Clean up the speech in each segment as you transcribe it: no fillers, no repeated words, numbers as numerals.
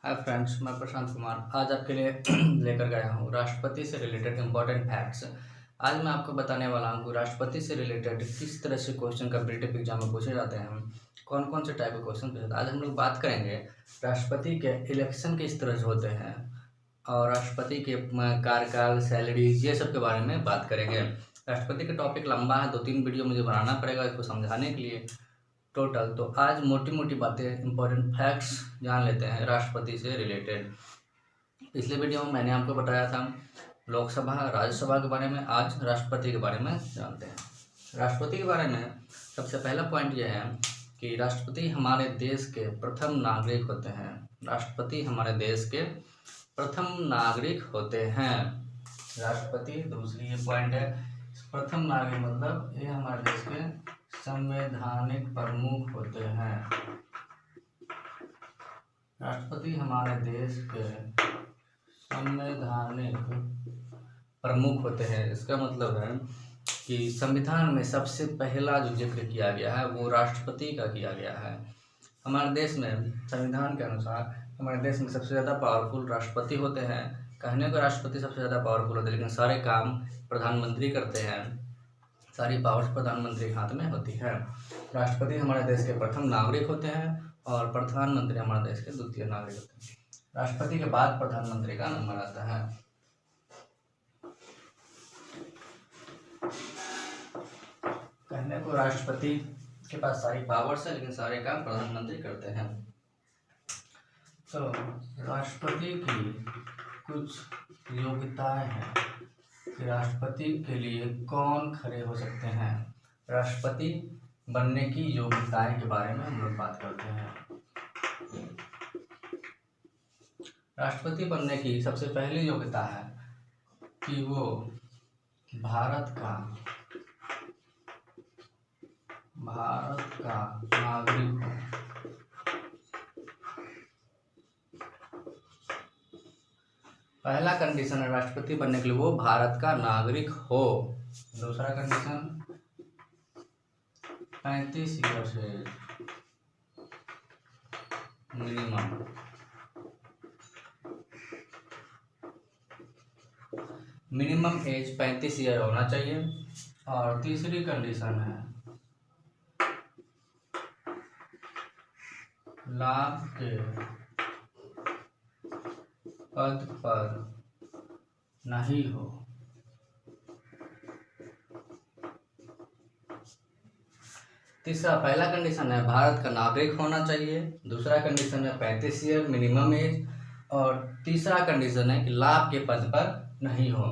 Hi friends, मैं प्रशांत कुमार आज आपके लिए लेकर गया हूँ राष्ट्रपति से रिलेटेड इम्पोर्टेंट फैक्ट्स। आज मैं आपको बताने वाला हूँ कि राष्ट्रपति से रिलेटेड किस तरह से क्वेश्चन कम्पिटिटिव एग्जाम में पूछे जाते हैं, कौन कौन से टाइप के क्वेश्चन पूछे जाते हैं। आज हम लोग बात करेंगे राष्ट्रपति के इलेक्शन किस तरह से होते हैं और राष्ट्रपति के कार्यकाल, सैलरी, ये सब के बारे में बात करेंगे। राष्ट्रपति का टॉपिक लंबा है, 2-3 वीडियो मुझे बनाना पड़ेगा इसको समझाने के लिए टोटल। तो आज मोटी मोटी बातें, इंपॉर्टेंट फैक्ट्स जान लेते हैं राष्ट्रपति से रिलेटेड। पिछले वीडियो में मैंने आपको बताया था लोकसभा, राज्यसभा के बारे में। आज राष्ट्रपति के बारे में जानते हैं। राष्ट्रपति के बारे में सबसे पहला पॉइंट यह है कि राष्ट्रपति हमारे देश के प्रथम नागरिक होते हैं। राष्ट्रपति हमारे देश के प्रथम नागरिक होते हैं। राष्ट्रपति दूसरी ये पॉइंट है, प्रथम नागरिक मतलब ये हमारे देश के संवैधानिक प्रमुख होते हैं। राष्ट्रपति हमारे देश के संवैधानिक प्रमुख होते हैं। इसका मतलब है कि संविधान में सबसे पहला जो जिक्र किया गया है वो राष्ट्रपति का किया गया है। हमारे देश में संविधान के अनुसार हमारे देश में सबसे ज़्यादा पावरफुल राष्ट्रपति होते हैं। कहने को राष्ट्रपति सबसे ज़्यादा पावरफुल होते हैं, लेकिन सारे काम प्रधानमंत्री करते हैं। सारी पावर्स प्रधानमंत्री के हाथ में होती है। राष्ट्रपति हमारे देश के प्रथम नागरिक होते हैं और प्रधानमंत्री हमारे देश के द्वितीय नागरिक होते हैं। राष्ट्रपति के बाद प्रधानमंत्री का नंबर आता है। कहने को राष्ट्रपति के पास सारी पावर्स है, लेकिन सारे काम प्रधानमंत्री करते हैं। तो राष्ट्रपति की कुछ योग्यताएं हैं कि राष्ट्रपति के लिए कौन खड़े हो सकते हैं। राष्ट्रपति बनने की योग्यताएं के बारे में हम लोग बात करते हैं। राष्ट्रपति बनने की सबसे पहली योग्यता है कि वो भारत का नागरिक हो। पहला कंडीशन है राष्ट्रपति बनने के लिए वो भारत का नागरिक हो। दूसरा कंडीशन 35 ईयर से मिनिमम एज 35 ईयर होना चाहिए। और तीसरी कंडीशन है लाभ के पद पर नहीं हो। तीसरा, पहला कंडीशन है भारत का नागरिक होना चाहिए। दूसरा कंडीशन है 35 ईयर मिनिमम एज। और तीसरा कंडीशन है कि लाभ के पद पर नहीं हो।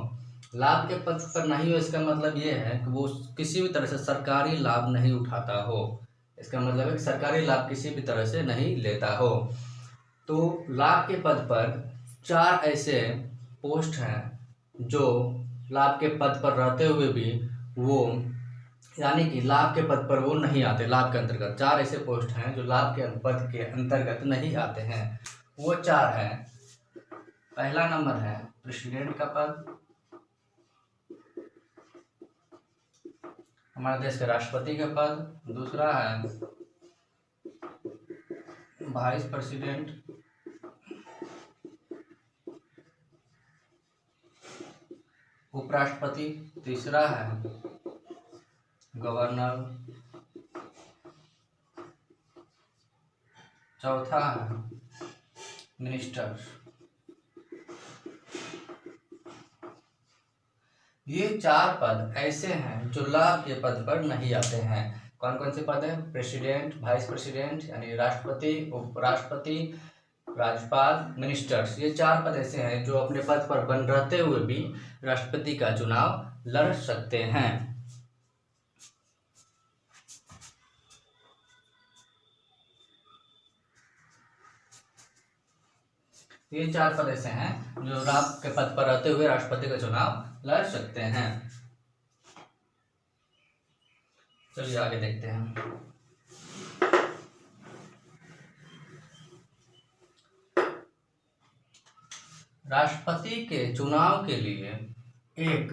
लाभ के पद पर नहीं हो, इसका मतलब ये है कि वो किसी भी तरह से सरकारी लाभ नहीं उठाता हो। इसका मतलब है कि सरकारी लाभ किसी भी तरह से नहीं लेता हो। तो लाभ के पद पर 4 ऐसे पोस्ट हैं जो लाभ के पद पर रहते हुए भी वो, यानी कि लाभ के पद पर वो नहीं आते। लाभ के अंतर्गत 4 ऐसे पोस्ट हैं जो लाभ के पद के अंतर्गत नहीं आते हैं। वो 4 हैं। पहला नंबर है प्रेसिडेंट का पद, हमारे देश के राष्ट्रपति का पद। दूसरा है वाइस प्रेसिडेंट, उपराष्ट्रपति। तीसरा है गवर्नर। चौथा है मिनिस्टर। ये 4 पद ऐसे हैं जो लाभ के पद पर नहीं आते हैं। कौन कौन से पद हैं? प्रेसिडेंट, वाइस प्रेसिडेंट यानी राष्ट्रपति, उपराष्ट्रपति, राज्यपाल, मिनिस्टर्स। ये 4 पद ऐसे हैं जो अपने पद पर बन रहते हुए भी राष्ट्रपति का चुनाव लड़ सकते हैं। ये 4 पद ऐसे हैं जो लाभ के पद पर रहते हुए राष्ट्रपति का चुनाव लड़ सकते हैं। चलिए आगे देखते हैं। राष्ट्रपति के चुनाव के लिए एक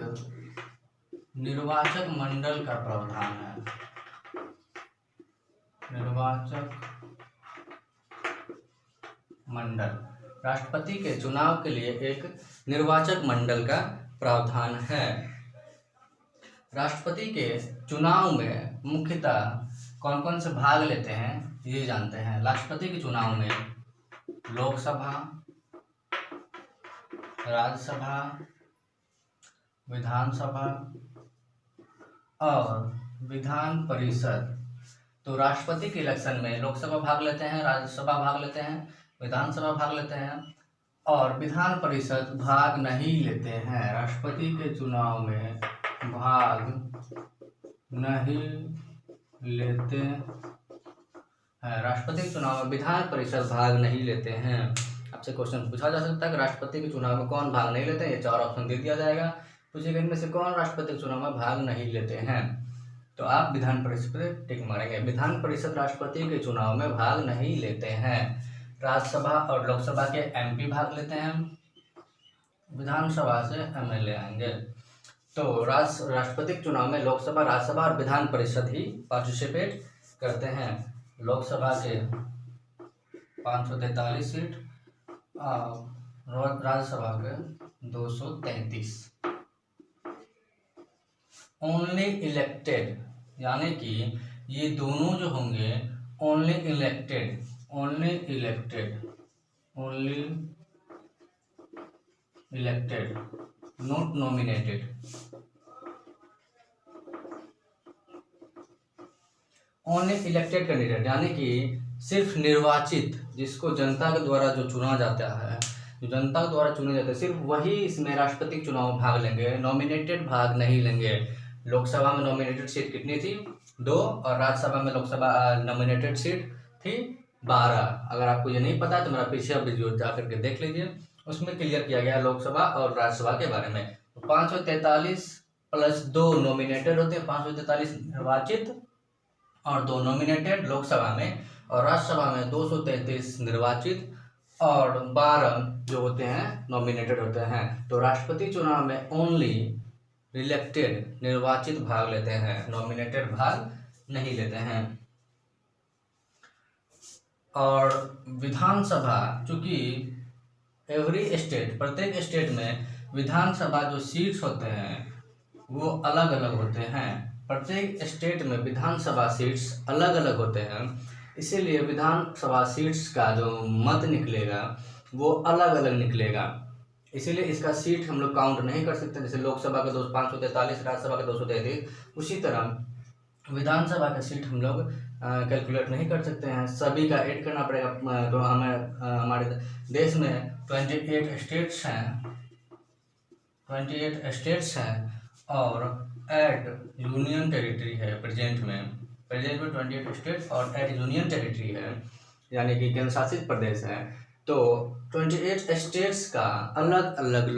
निर्वाचक मंडल का प्रावधान है। निर्वाचक मंडल राष्ट्रपति के चुनाव के लिए एक निर्वाचक मंडल का प्रावधान है। राष्ट्रपति के चुनाव में मुख्यतः कौन कौन से भाग लेते हैं ये जानते हैं। राष्ट्रपति के चुनाव में लोकसभा, राज्यसभा, विधानसभा और विधान परिषद। तो राष्ट्रपति के इलेक्शन में लोकसभा भाग लेते हैं, राज्यसभा भाग लेते हैं, विधानसभा भाग लेते हैं और विधान परिषद भाग नहीं लेते हैं। राष्ट्रपति के चुनाव में भाग नहीं लेते हैं। राष्ट्रपति के चुनाव में विधान परिषद भाग नहीं लेते हैं। आपसे क्वेश्चन पूछा जा सकता है कि राष्ट्रपति के चुनाव में कौन भाग नहीं लेते हैं। ये 4 ऑप्शन दे दिया जाएगा। पूछेगा इनमें से कौन राष्ट्रपति के चुनाव में भाग नहीं लेते हैं, तो आप विधान परिषद पर टिक मारेंगे। विधान परिषद राष्ट्रपति के चुनाव में भाग नहीं लेते हैं। राज्यसभा और लोकसभा के MP भाग लेते हैं, विधानसभा से MLA आएंगे। तो राष्ट्रपति के चुनाव में लोकसभा, राज्यसभा और विधान परिषद ही पार्टिसिपेट करते हैं। लोकसभा के 543 सीट और राज्यसभा के 233। ओनली इलेक्टेड, यानी कि ये दोनों जो होंगे only elected, not nominated. Only elected candidate यानी कि सिर्फ निर्वाचित, जिसको जनता के द्वारा जो चुना जाता है, जो जनता के द्वारा चुने जाते हैं, सिर्फ वही इसमें राष्ट्रपति के चुनाव में भाग लेंगे। नॉमिनेटेड भाग नहीं लेंगे। लोकसभा में नॉमिनेटेड सीट कितनी थी? 2 और राज्यसभा में लोकसभा नॉमिनेटेड सीट थी 12। अगर आपको ये नहीं पता तो मेरा पीछे वीडियो जाकर के देख लीजिए, उसमें क्लियर किया गया लोकसभा और राज्यसभा के बारे में। 543 प्लस 2 नॉमिनेटेड होते हैं, 543 निर्वाचित और 2 नॉमिनेटेड लोकसभा में, और राज्यसभा में 233 निर्वाचित और 12 जो होते हैं नॉमिनेटेड होते हैं। तो राष्ट्रपति चुनाव में ओनली इलेक्टेड, निर्वाचित भाग लेते हैं, नॉमिनेटेड भाग नहीं लेते हैं। और विधानसभा, चूंकि एवरी स्टेट, प्रत्येक स्टेट में विधानसभा जो सीट्स होते हैं वो अलग अलग होते हैं। प्रत्येक स्टेट में विधानसभा सीट्स अलग अलग होते हैं, इसीलिए विधानसभा सीट्स का जो मत निकलेगा वो अलग अलग निकलेगा। इसीलिए इसका सीट हम लोग काउंट नहीं कर सकते। जैसे लोकसभा का 543, राज्यसभा का 233, उसी तरह विधानसभा का सीट हम लोग कैलकुलेट नहीं कर सकते हैं। सभी का ऐड करना पड़ेगा। तो हमारे देश में 28 स्टेट्स हैं और 8 यूनियन टेरिटरी है। प्रेजेंट में 28 स्टेट और 8 यूनियन टेरिटरी है, यानी कि केंद्र शासित प्रदेश है। तो 28 स्टेट्स का अलग अलग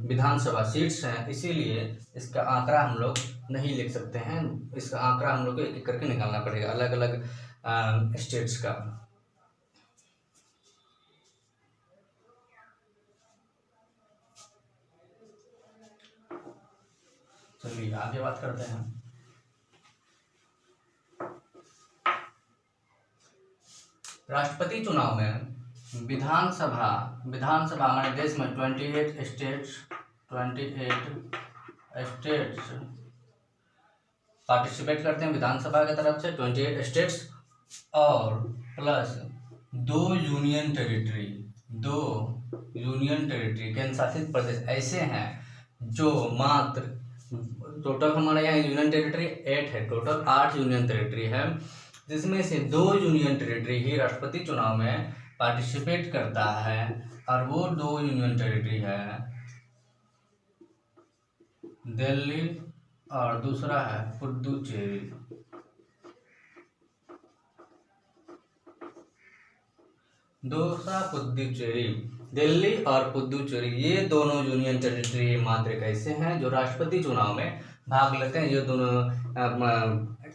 विधानसभा सीट्स हैं, इसीलिए इसका आंकड़ा हम लोग नहीं लिख सकते हैं। इसका आंकड़ा हम लोग को एक एक करके निकालना पड़ेगा, अलग अलग स्टेट्स का। चलिए आगे बात करते हैं। राष्ट्रपति चुनाव में विधानसभा हमारे देश में 28 स्टेट्स पार्टिसिपेट करते हैं विधानसभा की तरफ से, 28 स्टेट्स और प्लस 2 यूनियन टेरिटरी केंद्र शासित प्रदेश ऐसे हैं जो मात्र, टोटल हमारे यहाँ यूनियन टेरिटरी 8 है, टोटल 8 यूनियन टेरिटरी है, जिसमें से 2 यूनियन टेरिटरी ही राष्ट्रपति चुनाव में पार्टिसिपेट करता है। और वो 2 यूनियन टेरिटरी है दिल्ली और दूसरा है पुडुचेरी। दिल्ली और पुडुचेरी, ये दोनों यूनियन टेरिटरी मात्र कैसे हैं जो राष्ट्रपति चुनाव में भाग लेते हैं। ये दोनों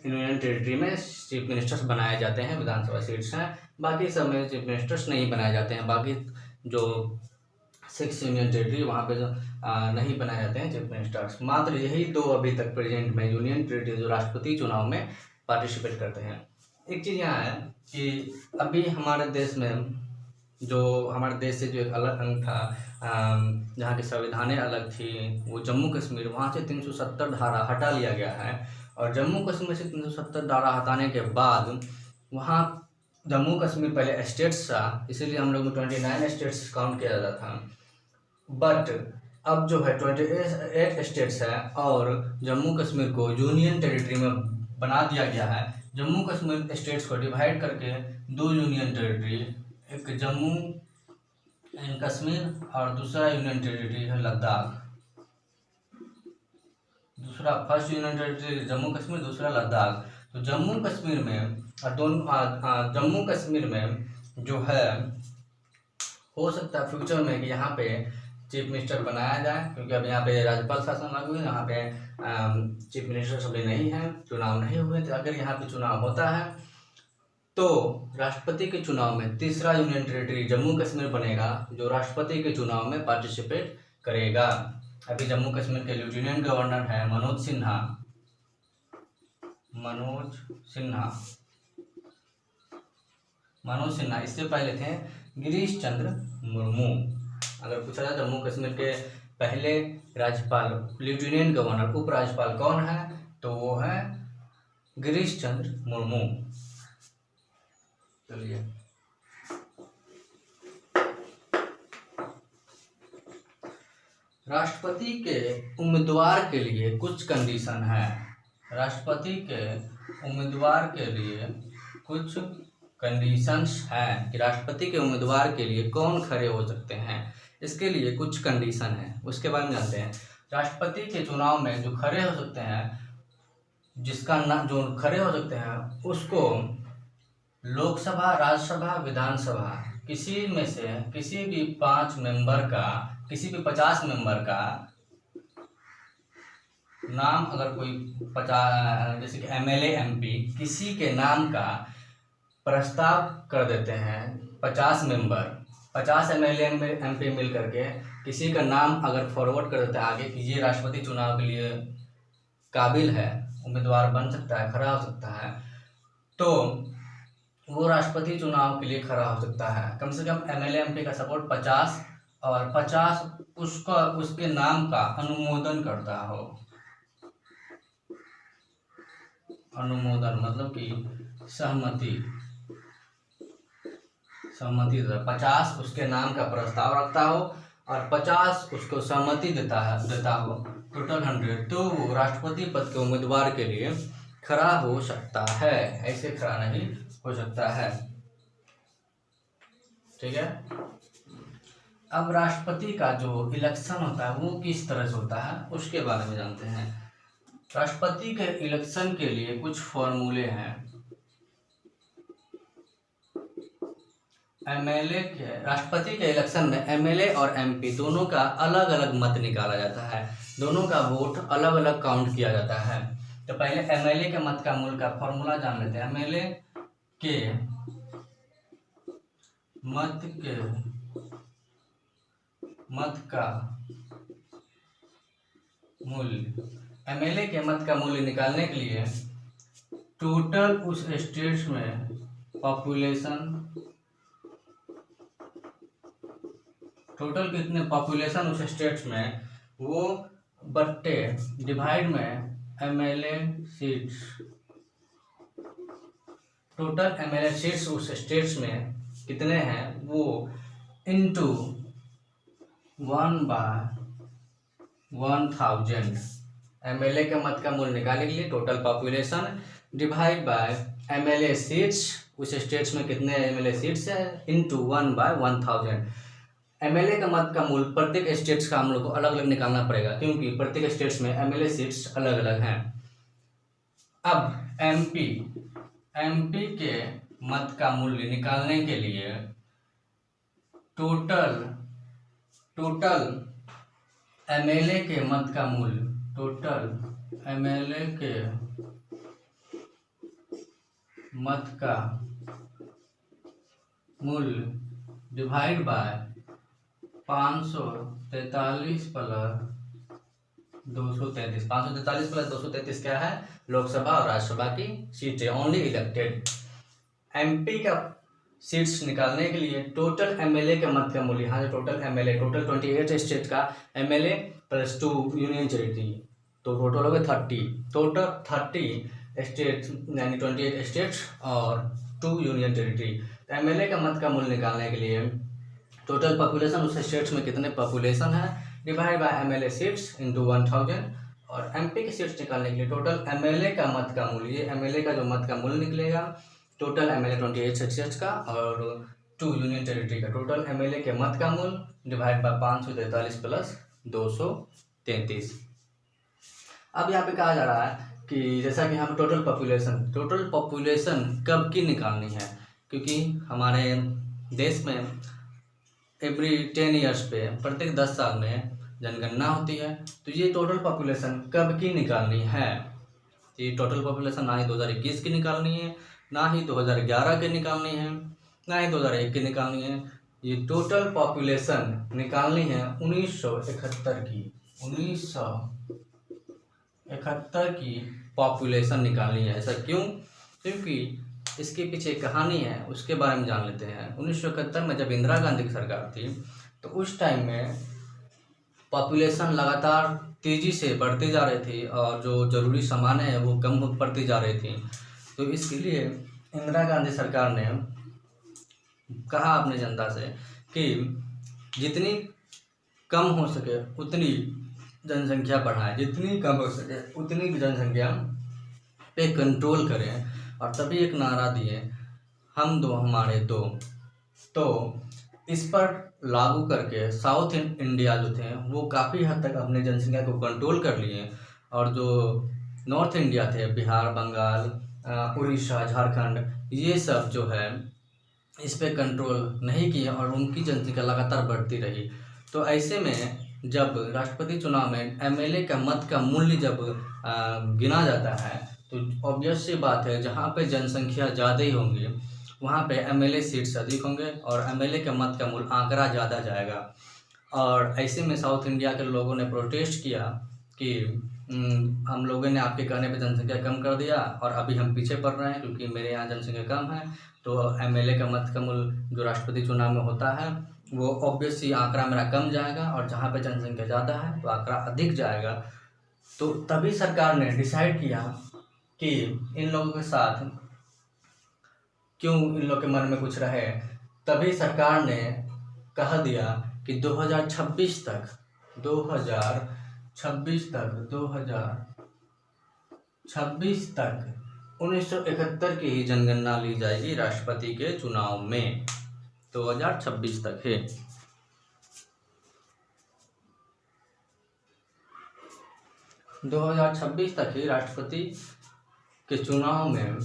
यूनियन टेरिटरी में चीफ मिनिस्टर्स बनाए जाते हैं, विधानसभा सीट्स हैं। बाकी सब में चीफ मिनिस्टर्स नहीं बनाए जाते हैं। बाकी जो 6 यूनियन टेरिटरी वहाँ पे जो नहीं बनाए जाते हैं चीफ मिनिस्टर्स। मात्र यही 2 अभी तक प्रेजेंट में यूनियन टेरिटरी जो राष्ट्रपति चुनाव में पार्टिसिपेट करते हैं। एक चीज़ यहाँ है कि अभी हमारे देश में जो हमारे देश से जो एक अलग अंग था, जहाँ की संविधानें अलग थी, वो जम्मू कश्मीर, वहाँ से 370 धारा हटा लिया गया है। और जम्मू कश्मीर से 370 धारा हटाने के बाद वहाँ जम्मू कश्मीर पहले स्टेट्स था, इसीलिए हम लोग 29 स्टेट्स काउंट किया जाता था। बट अब जो है 28 स्टेट्स है और जम्मू कश्मीर को यूनियन टेरिटरी में बना दिया गया है। जम्मू कश्मीर स्टेट्स को डिवाइड करके 2 यूनियन टेरिटरी, एक जम्मू एंड कश्मीर और दूसरा यूनियन टेरिटरी है लद्दाख। दूसरा first union territory Jammu Kashmir, दूसरा लद्दाख। तो जम्मू कश्मीर में जम्मू कश्मीर में जो है हो सकता है फ्यूचर में कि यहाँ पे चीफ मिनिस्टर बनाया जाए, क्योंकि अब यहाँ पे राज्यपाल शासन लागू है, यहाँ पे चीफ मिनिस्टर सभी नहीं है, चुनाव नहीं हुए। तो अगर यहाँ पे चुनाव होता है तो राष्ट्रपति के चुनाव में तीसरा यूनियन टेरिटरी जम्मू कश्मीर बनेगा, जो राष्ट्रपति के चुनाव में पार्टिसिपेट करेगा। अभी जम्मू कश्मीर के लेफ्टिनेंट गवर्नर है मनोज सिन्हा। इससे पहले थे गिरीश चंद्र मुर्मू। अगर पूछा जाए जम्मू कश्मीर के पहले राज्यपाल, लेफ्टिनेंट गवर्नर, उपराज्यपाल कौन है, तो वो है गिरीश चंद्र मुर्मू। चलिए, राष्ट्रपति के उम्मीदवार के लिए कुछ कंडीशन है। राष्ट्रपति के उम्मीदवार के लिए कुछ कंडीशंस हैं कि राष्ट्रपति के उम्मीदवार के लिए कौन खड़े हो सकते हैं। इसके लिए कुछ कंडीशन है, उसके बारे में जानते हैं। राष्ट्रपति के चुनाव में जो खड़े हो सकते हैं, जो खड़े हो सकते हैं उसको लोकसभा, राज्यसभा, विधानसभा किसी में से किसी भी 5 मेंबर का, किसी भी 50 मेंबर का नाम, अगर कोई 50 जैसे कि एमएलए, एमपी, किसी के नाम का प्रस्ताव कर देते हैं 50 मेंबर, 50 एमएलए एमपी मिल करके किसी का नाम अगर फॉरवर्ड कर देते हैं आगे कि ये राष्ट्रपति चुनाव के लिए काबिल है, उम्मीदवार बन सकता है, खड़ा हो सकता है, तो वो राष्ट्रपति चुनाव के लिए खड़ा हो सकता है। कम से कम एमएलए एमपी का सपोर्ट 50 और 50 उसके नाम का अनुमोदन करता हो। अनुमोदन मतलब कि सहमति 50 उसके नाम का प्रस्ताव रखता हो और 50 उसको सहमति देता हो, टोटल 100, तो वो राष्ट्रपति पद के उम्मीदवार के लिए खड़ा हो सकता है। ऐसे खड़ा नहीं हो सकता है। ठीक है। अब राष्ट्रपति का जो इलेक्शन होता है वो किस तरह से होता है उसके बारे में जानते हैं। राष्ट्रपति के इलेक्शन के लिए कुछ फॉर्मूले हैं। राष्ट्रपति के इलेक्शन में एमएलए और एमपी दोनों का अलग अलग मत निकाला जाता है, दोनों का वोट अलग अलग काउंट किया जाता है। तो पहले एमएलए के मत का मूल का फॉर्मूला जान लेते हैं। एमएलए के मत का मूल्य, एमएलए के मत का मूल्य निकालने के लिए टोटल उस स्टेट्स में पॉपुलेशन, टोटल कितने पॉपुलेशन उस स्टेट्स में, वो बट्टे डिवाइड में MLA seats, total MLA seats उस स्टेट्स में कितने हैं वो इनटू 1/1000। एमएलए के मत का मूल्य निकालने के लिए total population divide by MLA seats, उस स्टेट्स में कितने एमएलए सीट्स है, इनटू 1/1000। एमएलए का मत का मूल्य प्रत्येक स्टेट्स का हम लोग को अलग अलग निकालना पड़ेगा, क्योंकि प्रत्येक स्टेट्स में एमएलए सीट्स अलग अलग हैं। अब एमपी के मत का मूल्य निकालने के लिए टोटल एमएलए के मत का मूल्य, टोटल एमएलए के मत का मूल्य डिवाइड बाय 543 प्लस 233। 543 प्लस 233 क्या है, लोकसभा और राज्यसभा की सीटें, ओनली इलेक्टेड। एमपी का सीट्स निकालने के लिए टोटल एमएलए के मत का मूल्य, यहाँ से टोटल एमएलए, टोटल 28 स्टेट का एमएलए प्लस 2 यूनियन टेरिटरी, तो टोटल हो गए 30, टोटल 30 स्टेट्स यानी 28 स्टेट्स और 2 यूनियन टेरिटरी। तो एमएलए का मत का मूल्य निकालने के लिए टोटल पॉपुलेशन उस स्टेट्स में कितने पॉपुलेशन है divide by MLA seats into 1000, और एमपी की सीट्स निकालने के लिए टोटल एमएलए का मत का मूल्य, एमएलए का जो मत का मूल्य निकलेगा टोटल एमएलए 28 स्टेट्स का और 2 यूनियन टेरिटरी का टोटल एमएलए के मत का मूल्य डिवाइड बाय 543 प्लस 233। अब यहाँ पे कहा जा रहा है कि जैसा कि यहाँ पे टोटल पॉपुलेशन कब की निकालनी है, क्योंकि हमारे देश में एवरी 10 ईयर्स पे प्रत्येक 10 साल में जनगणना होती है, तो ये टोटल पॉपुलेशन कब की निकालनी है। ये टोटल पॉपुलेशन ना ही 2021 की निकालनी है, ना ही 2011 की निकालनी है, ना ही 2001 की निकालनी है। ये टोटल पॉपुलेशन निकालनी है 1971 की, 1971 की पॉपुलेशन निकालनी है। ऐसा क्यों? क्योंकि इसके पीछे कहानी है, उसके बारे में जान लेते हैं। 1971 में जब इंदिरा गांधी की सरकार थी तो उस टाइम में पॉपुलेशन लगातार तेज़ी से बढ़ती जा रही थी और जो ज़रूरी सामान है वो कम पड़ती जा रही थी। तो इसके लिए इंदिरा गांधी सरकार ने कहा अपने जनता से कि जितनी कम हो सके उतनी जनसंख्या बढ़ाएं, जितनी कम हो सके उतनी जनसंख्या पे कंट्रोल करें। और तभी एक नारा दिए, हम दो हमारे दो। तो इस पर लागू करके साउथ इंडिया जो थे वो काफ़ी हद तक अपने जनसंख्या को कंट्रोल कर लिए, और जो नॉर्थ इंडिया थे बिहार, बंगाल, उड़ीसा, झारखंड, ये सब जो है इस पे कंट्रोल नहीं किए और उनकी जनसंख्या लगातार बढ़ती रही। तो ऐसे में जब राष्ट्रपति चुनाव में एमएलए का मत का मूल्य जब गिना जाता है तो ऑब्वियस सी बात है जहाँ पे जनसंख्या ज़्यादा ही होंगी वहाँ पे एमएलए सीट्स अधिक होंगे और एमएलए के मत का मूल्य आंकड़ा ज़्यादा जाएगा। और ऐसे में साउथ इंडिया के लोगों ने प्रोटेस्ट किया कि हम लोगों ने आपके कहने पे जनसंख्या कम कर दिया और अभी हम पीछे पड़ रहे हैं क्योंकि मेरे यहाँ जनसंख्या कम है, तो एमएलए का मत का मूल्य जो राष्ट्रपति चुनाव में होता है वो ऑब्वियस ही आंकड़ा मेरा कम जाएगा, और जहाँ पे जनसंख्या ज़्यादा है तो आंकड़ा अधिक जाएगा। तो तभी सरकार ने डिसाइड किया कि इन लोगों के साथ क्यों इन लोग के मन में कुछ रहे, तभी सरकार ने कह दिया कि 2026 तक 1971 की ही जनगणना ली जाएगी राष्ट्रपति के चुनाव में। 2026 तक है। तो 2026 तक ही राष्ट्रपति के चुनाव में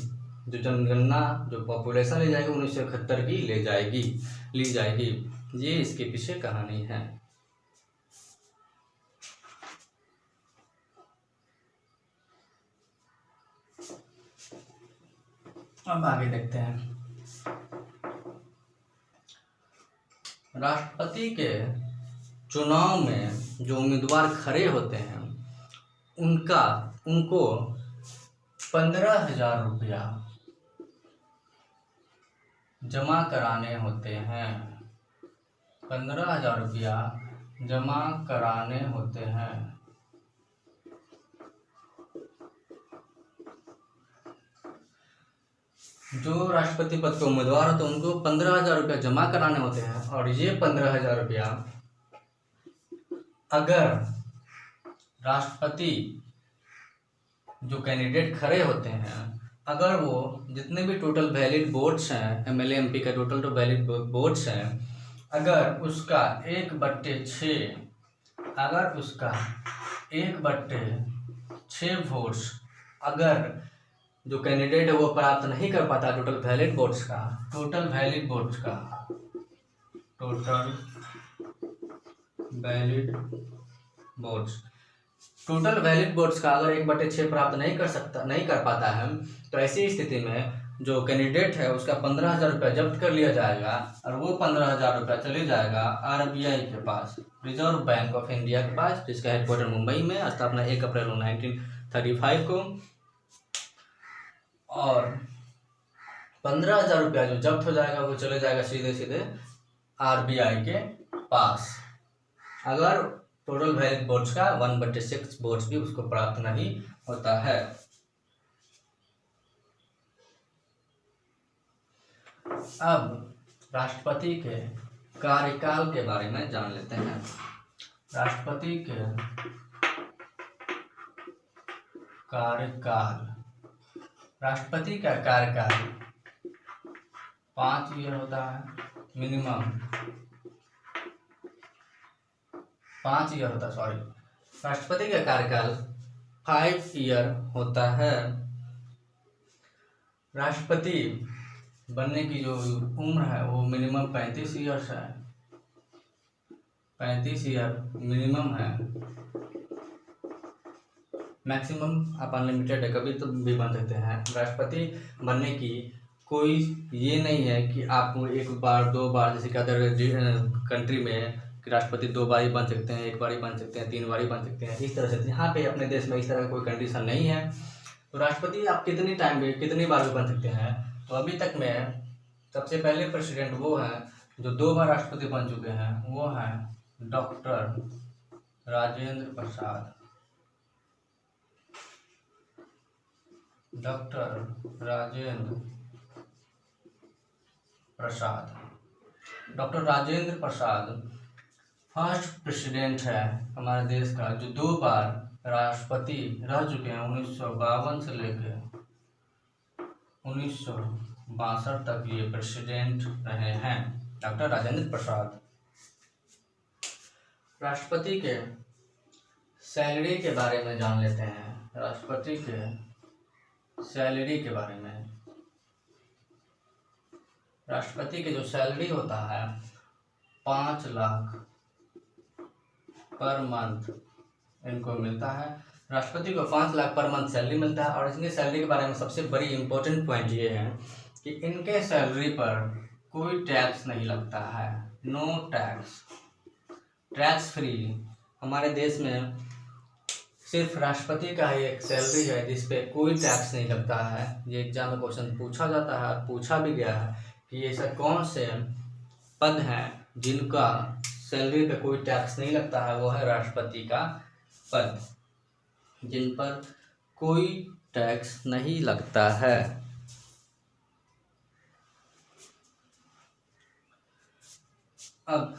जो जनगणना जो पॉपुलेशन ली जाएगी 1971 की ली जाएगी। ये इसके पीछे कहानी है। अब आगे देखते हैं। राष्ट्रपति के चुनाव में जो उम्मीदवार खड़े होते हैं उनको 15,000 रुपया जमा कराने होते हैं। 15,000 रुपया जमा कराने होते हैं। जो राष्ट्रपति पद के उम्मीदवार होते हैं उनको 15,000 रुपया जमा कराने होते हैं, और ये 15,000 रुपया अगर राष्ट्रपति जो कैंडिडेट खड़े होते हैं अगर वो जितने भी टोटल वैलिड वोट्स हैं एमएलए एमपी का टोटल वैलिड वोट्स हैं अगर उसका 1/6 वोट्स अगर जो कैंडिडेट है वो प्राप्त नहीं कर पाता टोटल वैलिड वोट्स का अगर 1/6 प्राप्त नहीं कर पाता है तो ऐसी स्थिति में जो कैंडिडेट है उसका 15,000 रुपया जब्त कर लिया जाएगा, और वो 15,000 रुपया चले जाएगा आरबीआई के पास, रिजर्व बैंक ऑफ इंडिया के पास, जिसका हेडक्वार्टर मुंबई में, स्थापना 1 अप्रैल 1935 को। और 15,000 रुपया जो जब्त हो जाएगा वो चले जाएगा सीधे सीधे RBI के पास, अगर टोटल वैलिड वोट्स का 1/6 वोट्स भी उसको प्राप्त नहीं होता है। अब राष्ट्रपति के कार्यकाल के बारे में जान लेते हैं। राष्ट्रपति के कार्यकाल, राष्ट्रपति का कार्यकाल 5 ईयर होता है, मिनिमम 5 ईयर होता है, सॉरी, राष्ट्रपति का कार्यकाल 5 ईयर होता है। राष्ट्रपति बनने की जो उम्र है वो मिनिमम 35 ईयर्स है, 35 ईयर मिनिमम है। मैक्सिमम आप अनलिमिटेड है, कभी तो भी बन सकते हैं। राष्ट्रपति बनने की कोई ये नहीं है कि आप एक बार 2 बार, जैसे कि अदर कंट्री में कि राष्ट्रपति 2 बार ही बन सकते हैं, 1 बार ही बन सकते हैं, 3 बार ही बन सकते हैं, इस तरह से। यहाँ पे अपने देश में इस तरह का कोई कंडीशन नहीं है। तो राष्ट्रपति आप कितनी टाइम में कितनी बार भी बन सकते हैं। तो अभी तक में सबसे पहले प्रेसिडेंट वो हैं जो 2 बार राष्ट्रपति बन चुके हैं, वो हैं doctor Rajendra Prasad. Doctor Rajendra Prasad, doctor Rajendra Prasad first president है हमारे देश का जो 2 बार राष्ट्रपति रह चुके हैं। 1952 से लेकर 1962 तक ये प्रेसिडेंट रहे हैं, डॉक्टर राजेंद्र प्रसाद। राष्ट्रपति के सैलरी के बारे में जान लेते हैं। राष्ट्रपति के सैलरी के बारे में, राष्ट्रपति के जो सैलरी होता है 5 लाख पर मंथ इनको मिलता है। राष्ट्रपति को 5 लाख पर मंथ सैलरी मिलता है। और इनके सैलरी के बारे में सबसे बड़ी इम्पोर्टेंट पॉइंट ये है कि इनके सैलरी पर कोई टैक्स नहीं लगता है, नो टैक्स, टैक्स फ्री। हमारे देश में सिर्फ राष्ट्रपति का ही एक सैलरी है जिस पे कोई टैक्स नहीं लगता है। ये एग्जाम में क्वेश्चन पूछा जाता है, पूछा भी गया है कि ऐसा कौन से पद हैं जिनका सैलरी पे कोई टैक्स नहीं लगता है। वो है राष्ट्रपति का पद, जिन पर कोई टैक्स नहीं लगता है। अब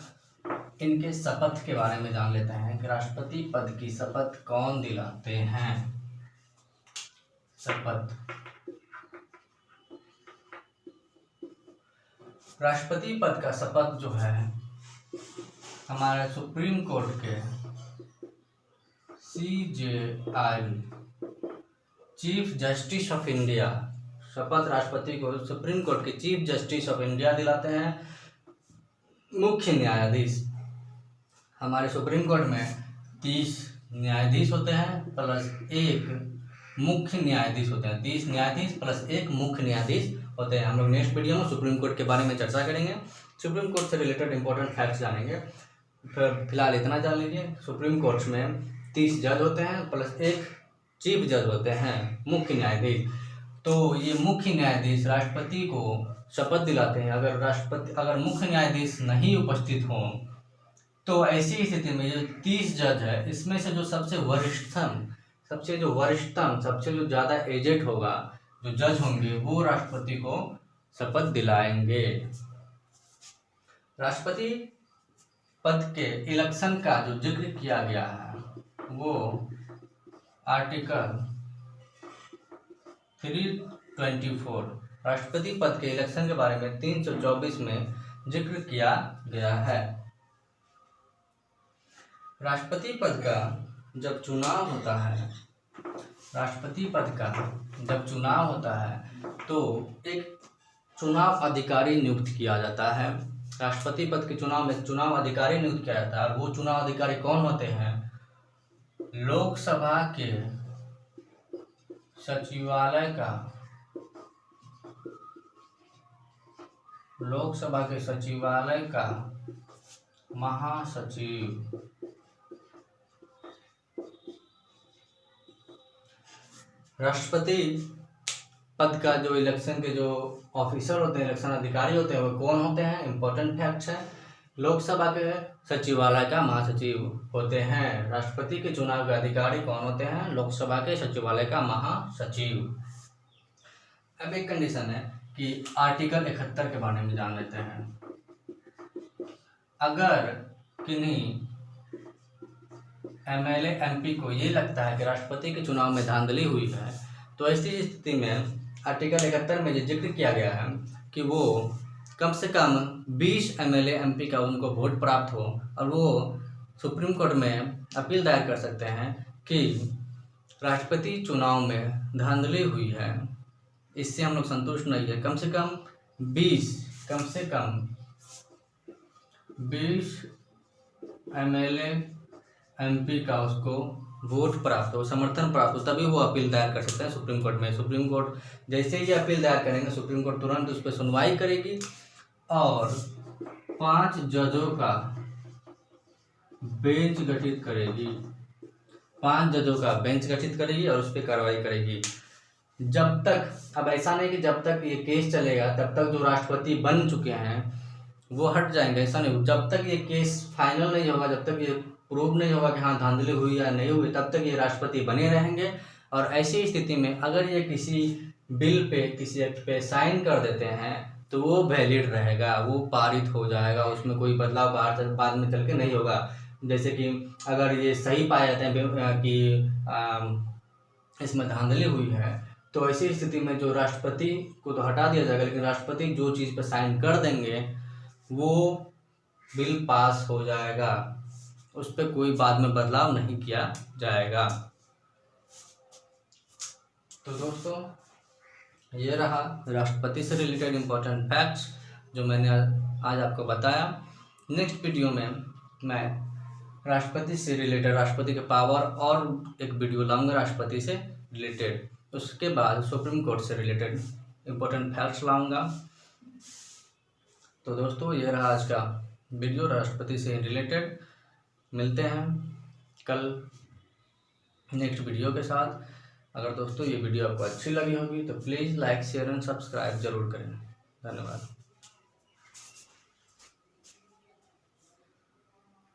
इनके शपथ के बारे में जान लेते हैं कि राष्ट्रपति पद की शपथ कौन दिलाते हैं। शपथ, राष्ट्रपति पद का शपथ जो है हमारे सुप्रीम कोर्ट के CJI chief justice of India, शपथ राष्ट्रपति को सुप्रीम कोर्ट के चीफ जस्टिस ऑफ इंडिया दिलाते हैं। मुख्य न्यायाधीश, हमारे सुप्रीम कोर्ट में 30 न्यायाधीश होते हैं प्लस 1 मुख्य न्यायाधीश होते हैं। 30 न्यायाधीश प्लस 1 मुख्य न्यायाधीश होते हैं। हम लोग नेक्स्ट वीडियो में सुप्रीम कोर्ट के बारे में चर्चा करेंगे, सुप्रीम कोर्ट से रिलेटेड इंपॉर्टेंट फैक्ट्स जानेंगे। फिलहाल इतना जान लीजिए, सुप्रीम कोर्ट में 30 जज होते हैं प्लस 1 चीफ जज होते हैं, मुख्य न्यायाधीश। तो ये मुख्य न्यायाधीश राष्ट्रपति को शपथ दिलाते हैं। अगर मुख्य न्यायाधीश नहीं उपस्थित हों तो ऐसी स्थिति में जो 30 जज है इसमें से जो सबसे वरिष्ठतम, सबसे जो ज़्यादा एजेड होगा, जो जज होंगे, वो राष्ट्रपति को शपथ दिलाएंगे। राष्ट्रपति पद के इलेक्शन का जो जिक्र किया गया है वो आर्टिकल 324, राष्ट्रपति पद के इलेक्शन के बारे में 324 में जिक्र किया गया है। राष्ट्रपति पद का जब चुनाव होता है, राष्ट्रपति पद का जब चुनाव होता है तो एक चुनाव अधिकारी नियुक्त किया जाता है। राष्ट्रपति पद के चुनाव में चुनाव अधिकारी नियुक्त किया जाता है। और वो चुनाव अधिकारी कौन होते हैं? लोकसभा के सचिवालय का, लोकसभा के सचिवालय का महासचिव। राष्ट्रपति पद का जो इलेक्शन के जो ऑफिसर होते हैं, इलेक्शन अधिकारी होते हैं, वो कौन होते हैं, इम्पोर्टेंट फैक्ट्स है। लोकसभा के सचिवालय का महासचिव होते हैं। राष्ट्रपति के चुनाव के अधिकारी कौन होते हैं, लोकसभा के सचिवालय का महासचिव। अब एक कंडीशन है कि आर्टिकल 71 के बारे में जान लेते हैं। अगर किन्हीं एमएलए एमपी को ये लगता है कि राष्ट्रपति के चुनाव में धांधली हुई है, तो ऐसी स्थिति में आर्टिकल 71 में जो जिक्र किया गया है कि वो कम से कम 20 एमएलए एमपी का उनको वोट प्राप्त हो और वो सुप्रीम कोर्ट में अपील दायर कर सकते हैं कि राष्ट्रपति चुनाव में धांधली हुई है, इससे हम लोग संतुष्ट नहीं है। कम से कम 20 एमएलए एमपी का उसको वोट प्राप्त हो, समर्थन प्राप्त हो, तभी वो अपील दायर कर सकते हैं सुप्रीम कोर्ट में। सुप्रीम कोर्ट जैसे ही अपील दायर करेंगे, सुप्रीम कोर्ट तुरंत उस पर सुनवाई करेगी और 5 जजों का बेंच गठित करेगी। 5 जजों का बेंच गठित करेगी और उस पर कार्रवाई करेगी। जब तक, अब ऐसा नहीं कि जब तक ये केस चलेगा तब तक जो राष्ट्रपति बन चुके हैं वो हट जाएंगे, ऐसा नहीं। जब तक ये केस फाइनल नहीं होगा, जब तक ये प्रूव नहीं होगा कि हाँ धांधली हुई या नहीं हुई, तब तक ये राष्ट्रपति बने रहेंगे। और ऐसी स्थिति में अगर ये किसी बिल पे, किसी एक्ट पे साइन कर देते हैं तो वो वैलिड रहेगा, वो पारित हो जाएगा, उसमें कोई बदलाव बाद में चल के नहीं होगा। जैसे कि अगर ये सही पाया जाते हैं कि इसमें धांधली हुई है, तो ऐसी स्थिति में जो राष्ट्रपति को तो हटा दिया जाएगा, लेकिन राष्ट्रपति जो चीज़ पर साइन कर देंगे वो बिल पास हो जाएगा, उस पर कोई बाद में बदलाव नहीं किया जाएगा। तो दोस्तों, ये रहा राष्ट्रपति से रिलेटेड इम्पोर्टेंट फैक्ट्स जो मैंने आज आपको बताया। नेक्स्ट वीडियो में मैं राष्ट्रपति से रिलेटेड, राष्ट्रपति के पावर और एक वीडियो लाऊंगा राष्ट्रपति से रिलेटेड। उसके बाद सुप्रीम कोर्ट से रिलेटेड इम्पोर्टेंट फैक्ट्स लाऊंगा। तो दोस्तों, ये रहा आज का वीडियो राष्ट्रपति से रिलेटेड। मिलते हैं कल नेक्स्ट वीडियो के साथ। अगर दोस्तों ये वीडियो आपको अच्छी लगी होगी तो please like, share and subscribe जरूर करें। धन्यवाद।